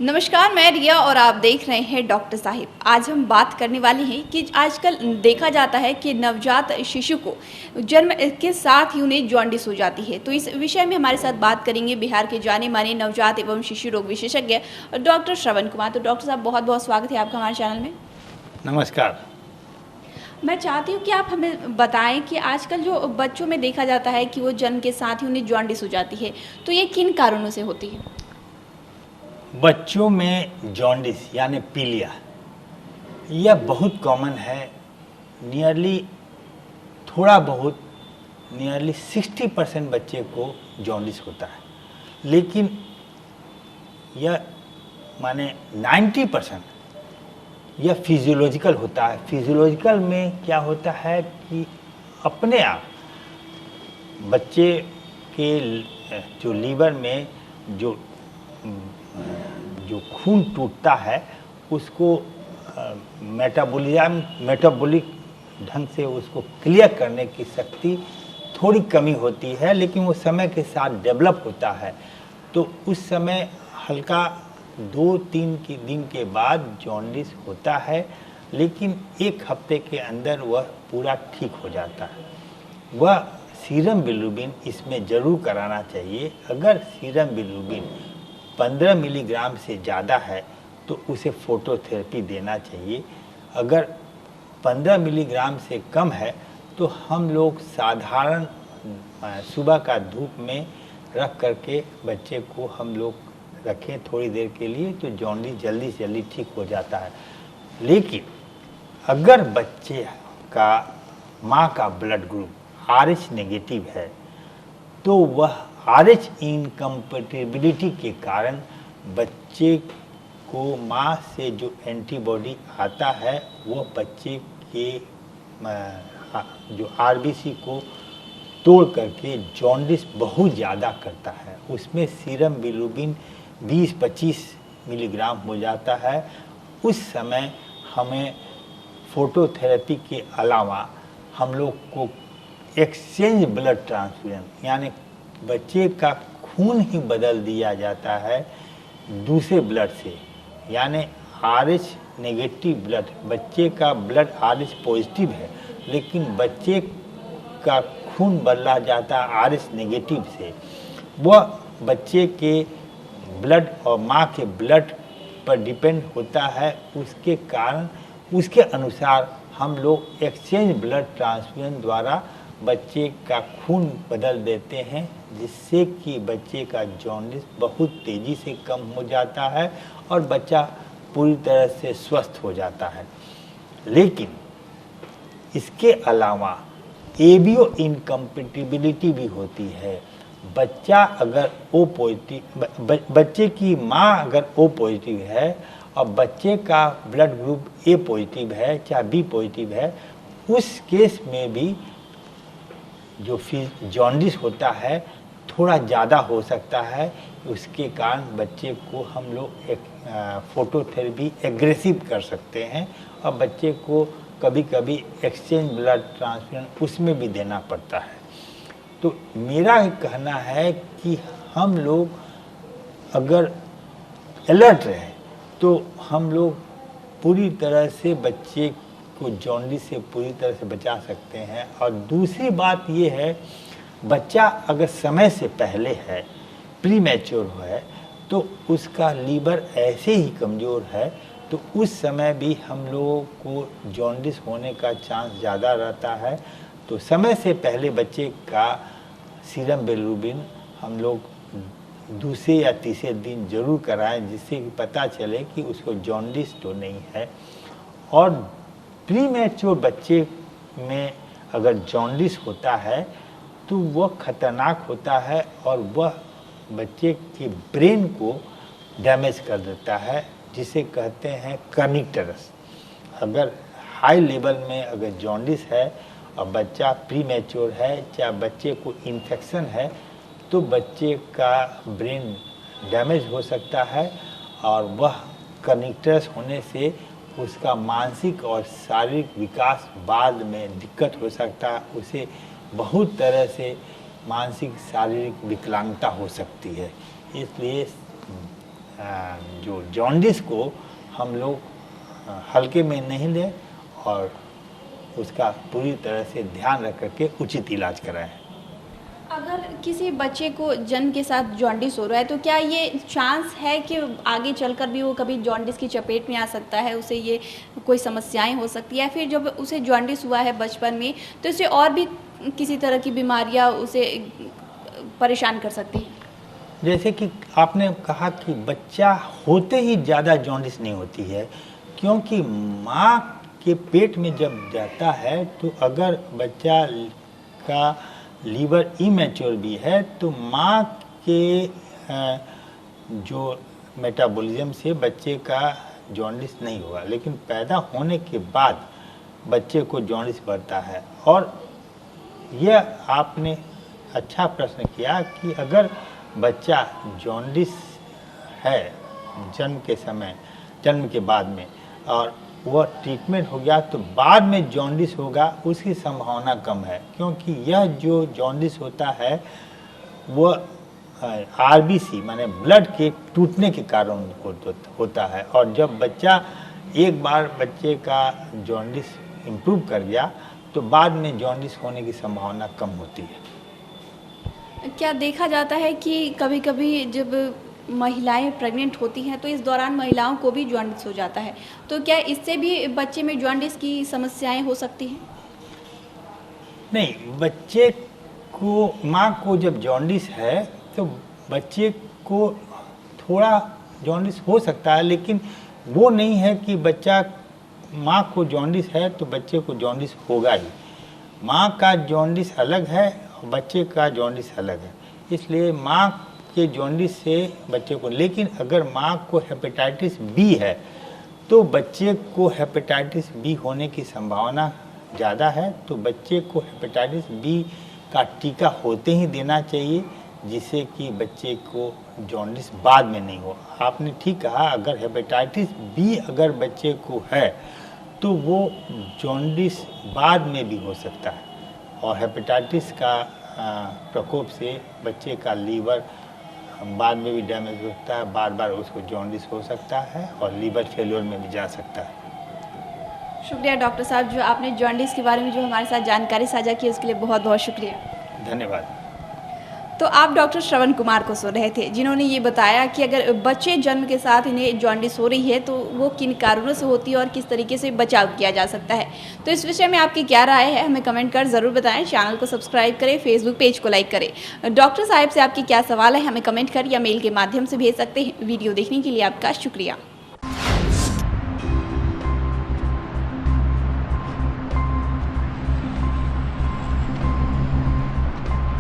नमस्कार, मैं रिया और आप देख रहे हैं डॉक्टर साहिब। आज हम बात करने वाले हैं कि आजकल देखा जाता है कि नवजात शिशु को जन्म के साथ ही उन्हें जॉन्डिस हो जाती है। तो इस विषय में हमारे साथ बात करेंगे बिहार के जाने माने नवजात एवं शिशु रोग विशेषज्ञ डॉक्टर श्रवण कुमार। तो डॉक्टर साहब, बहुत बहुत स्वागत है आपका हमारे चैनल में। नमस्कार। मैं चाहती हूँ कि आप हमें बताएं कि आजकल जो बच्चों में देखा जाता है कि वो जन्म के साथ ही उन्हें जॉन्डिस हो जाती है, तो ये किन कारणों से होती है? बच्चों में जॉन्डिस यानी पीलिया यह बहुत कॉमन है। नियरली थोड़ा बहुत नियरली 60% बच्चे को जॉन्डिस होता है, लेकिन यह माने 90% यह फिजियोलॉजिकल होता है। फिजियोलॉजिकल में क्या होता है कि अपने आप बच्चे के जो लीवर में जो खून टूटता है उसको मेटाबॉलिक ढंग से उसको क्लियर करने की शक्ति थोड़ी कमी होती है, लेकिन वो समय के साथ डेवलप होता है। तो उस समय हल्का 2-3 दिन के बाद जॉन्डिस होता है, लेकिन 1 हफ्ते के अंदर वह पूरा ठीक हो जाता है। वह सीरम बिलिरुबिन इसमें ज़रूर कराना चाहिए। अगर सीरम बिलिरुबिन 15 मिलीग्राम से ज़्यादा है तो उसे फोटोथेरेपी देना चाहिए। अगर 15 मिलीग्राम से कम है तो हम लोग साधारण सुबह का धूप में रख करके बच्चे को हम लोग रखें थोड़ी देर के लिए, तो जॉन्डिस जल्दी से जल्दी ठीक हो जाता है। लेकिन अगर बच्चे का माँ का ब्लड ग्रुप RH नेगेटिव है तो वह RH इनकम्पेटिबिलिटी के कारण बच्चे को माँ से जो एंटीबॉडी आता है वो बच्चे के जो RBC को तोड़ करके जॉन्डिस बहुत ज़्यादा करता है। उसमें सीरम बिलिरुबिन 20-25 मिलीग्राम हो जाता है। उस समय हमें फोटोथेरेपी के अलावा हम लोग को एक्सचेंज ब्लड ट्रांसफ्यूजन यानी बच्चे का खून ही बदल दिया जाता है दूसरे ब्लड से, यानी RH नेगेटिव ब्लड। बच्चे का ब्लड RH पॉजिटिव है, लेकिन बच्चे का खून बदला जाता है RH नेगेटिव से। वह बच्चे के ब्लड और माँ के ब्लड पर डिपेंड होता है। उसके कारण उसके अनुसार हम लोग एक्सचेंज ब्लड ट्रांसफ्यूजन द्वारा बच्चे का खून बदल देते हैं, जिससे कि बच्चे का जॉन्डिस बहुत तेज़ी से कम हो जाता है और बच्चा पूरी तरह से स्वस्थ हो जाता है। लेकिन इसके अलावा ABO इनकम्पेटिबिलिटी भी होती है। बच्चा अगर O पॉजिटिव, बच्चे की माँ अगर O पॉजिटिव है और बच्चे का ब्लड ग्रुप A पॉजिटिव है चाहे B पॉजिटिव है, उस केस में भी जो जॉन्डिस होता है थोड़ा ज़्यादा हो सकता है। उसके कारण बच्चे को हम लोग एक फोटोथेरेपी एग्रेसिव कर सकते हैं और बच्चे को कभी कभी एक्सचेंज ब्लड ट्रांसफ्यूजन उसमें भी देना पड़ता है। तो मेरा कहना है कि हम लोग अगर अलर्ट रहें तो हम लोग पूरी तरह से बच्चे को जॉन्डिस से पूरी तरह से बचा सकते हैं। और दूसरी बात ये है, बच्चा अगर समय से पहले है, प्री मैच्योर है, तो उसका लीवर ऐसे ही कमज़ोर है, तो उस समय भी हम लोगों को जॉन्डिस होने का चांस ज़्यादा रहता है। तो समय से पहले बच्चे का सीरम बिलिरुबिन हम लोग दूसरे या तीसरे दिन ज़रूर कराएं, जिससे कि पता चले कि उसको जॉन्डिस तो नहीं है। और प्री मैच्योर बच्चे में अगर जॉन्डिस होता है तो वह खतरनाक होता है और वह बच्चे के ब्रेन को डैमेज कर देता है, जिसे कहते हैं कर्निकटरस। अगर हाई लेवल में अगर जॉन्डिस है और बच्चा प्री मैच्योर है, चाहे बच्चे को इन्फेक्शन है, तो बच्चे का ब्रेन डैमेज हो सकता है और वह कर्निकटरस होने से उसका मानसिक और शारीरिक विकास बाद में दिक्कत हो सकता है। उसे बहुत तरह से मानसिक शारीरिक विकलांगता हो सकती है। इसलिए जो जॉन्डिस को हम लोग हल्के में नहीं लें और उसका पूरी तरह से ध्यान रख करके उचित इलाज कराएं। अगर किसी बच्चे को जन्म के साथ जॉन्डिस हो रहा है तो क्या ये चांस है कि आगे चलकर भी वो कभी जॉन्डिस की चपेट में आ सकता है, उसे ये कोई समस्याएं हो सकती है, या फिर जब उसे जॉन्डिस हुआ है बचपन में तो उसे और भी किसी तरह की बीमारियां उसे परेशान कर सकती हैं? जैसे कि आपने कहा कि बच्चा होते ही ज़्यादा जॉन्डिस नहीं होती है, क्योंकि माँ के पेट में जब जाता है तो अगर बच्चा का लीवर इमेच्योर भी है तो माँ के जो मेटाबॉलिज्म से बच्चे का जॉन्डिस नहीं होगा, लेकिन पैदा होने के बाद बच्चे को जॉन्डिस बढ़ता है। और यह आपने अच्छा प्रश्न किया कि अगर बच्चा जॉन्डिस है जन्म के समय, जन्म के बाद में, और वह ट्रीटमेंट हो गया तो बाद में जॉन्डिस होगा, उसकी संभावना कम है, क्योंकि यह जो जॉन्डिस होता है वह आरबीसी माने ब्लड के टूटने के कारण होता है। और जब बच्चा एक बार बच्चे का जॉन्डिस इम्प्रूव कर गया तो बाद में जॉन्डिस होने की संभावना कम होती है। क्या देखा जाता है कि कभी-कभी जब महिलाएं प्रेग्नेंट होती हैं तो इस दौरान महिलाओं को भी जॉन्डिस हो जाता है, तो क्या इससे भी बच्चे में जॉन्डिस की समस्याएं हो सकती हैं? नहीं, बच्चे को, माँ को जब जॉन्डिस है तो बच्चे को थोड़ा जॉन्डिस हो सकता है, लेकिन वो नहीं है कि बच्चा, माँ को जॉन्डिस है तो बच्चे को जॉन्डिस होगा ही। माँ का जॉन्डिस अलग है और बच्चे का जॉन्डिस अलग है, इसलिए माँ के जॉन्डिस से बच्चे को, लेकिन अगर माँ को हेपेटाइटिस बी है तो बच्चे को हेपेटाइटिस बी होने की संभावना ज़्यादा है, तो बच्चे को हेपेटाइटिस बी का टीका होते ही देना चाहिए, जिससे कि बच्चे को जॉन्डिस बाद में नहीं हो। आपने ठीक कहा, अगर हेपेटाइटिस बी अगर बच्चे को है तो वो जॉन्डिस बाद में भी हो सकता है, और हेपेटाइटिस का प्रकोप से बच्चे का लीवर बाद में भी डैमेज होता है, बार बार उसको जॉन्डिस हो सकता है और लीवर फेल्योर में भी जा सकता है। शुक्रिया डॉक्टर साहब, जो आपने जॉन्डिस के बारे में जो हमारे साथ जानकारी साझा की उसके लिए बहुत बहुत शुक्रिया। धन्यवाद। तो आप डॉक्टर श्रवण कुमार को सुन रहे थे, जिन्होंने ये बताया कि अगर बच्चे जन्म के साथ इन्हें जॉन्डिस हो रही है तो वो किन कारणों से होती है और किस तरीके से बचाव किया जा सकता है। तो इस विषय में आपकी क्या राय है हमें कमेंट कर ज़रूर बताएं। चैनल को सब्सक्राइब करें, फेसबुक पेज को लाइक करें। डॉक्टर साहब से आपकी क्या सवाल है हमें कमेंट कर या मेल के माध्यम से भेज सकते हैं। वीडियो देखने के लिए आपका शुक्रिया।